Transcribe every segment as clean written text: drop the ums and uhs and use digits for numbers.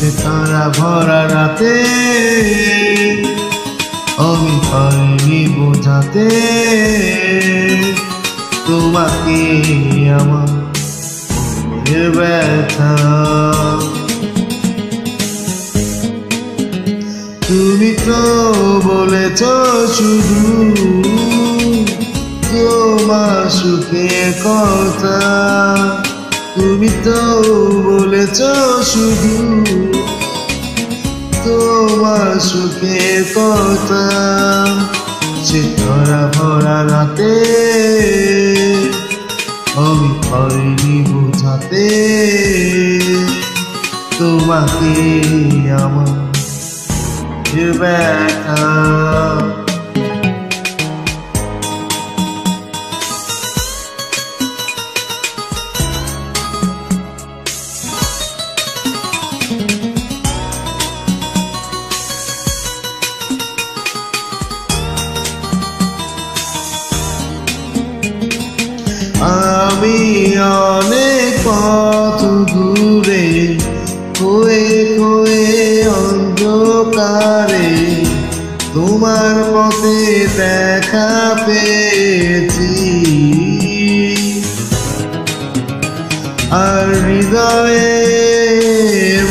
সে তারা ভরা রাতে আমি পারিনি বোঝাতে তোমাকে আমার মনের ব্যথা। তুমি তো বলেছ শুধু তোমার সুখের কথা, তুমি তো বলেছ শুধু তোমার সুখের কথা। সে তারা ভরা রাতে আমি পারিনি বোঝাতে তোমাকে আমার ব্যথা। আমি অনেক পথ ঘুরে হয়ে হয়ে অন্ধকারে তোমার পথে দেখা পেয়েছি, আর হৃদয়ে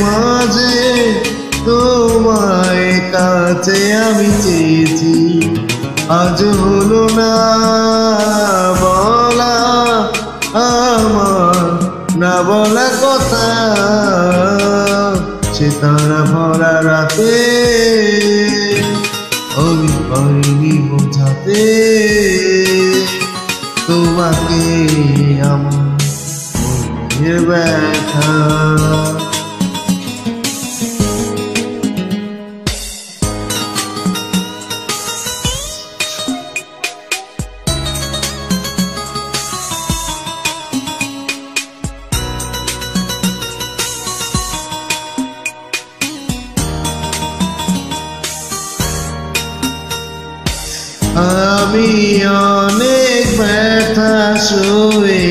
মাঝে তোমায় কাছে আমি চেয়েছি। আজ হলো না বলা আমার না বলা কথা, সে তারা ভরা রাতে আমি পারিনি বোঝাতে তোমাকে আমার মনের ব্যথা। আমি অনেক ব্যথা সয়ে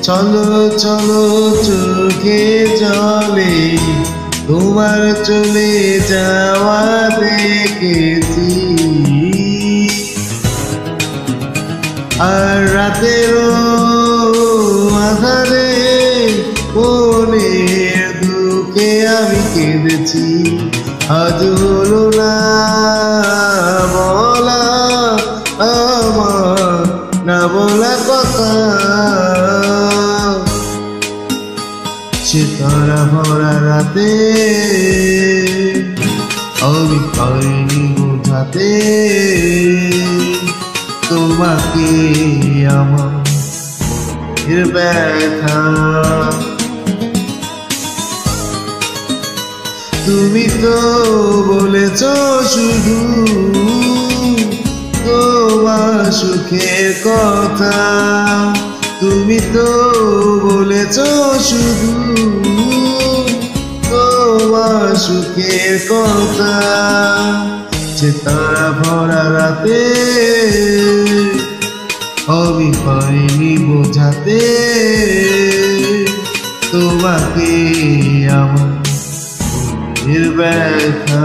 চলো চলো চোখে জলে তোমার চলে যাওয়া দেখেছি, আর রাতেরও আধারে মনের দুঃখে আমি কেঁদেছি। আজ হলো না বলা আমার না বলা কথা, সে তারা ভরা রাতে আমি পারিনি বোঝাতে তোমাকে আমার মনের ব্যথা। তুমি তো বলেছ শুধু তোমার সুখের কথা, তুমি তো বলেছ শুধু তোমার সুখের কথা। সে তারা ভরা রাতে আমি পারিনি বোঝাতে তোমাকে আমার মনের ব্যথা।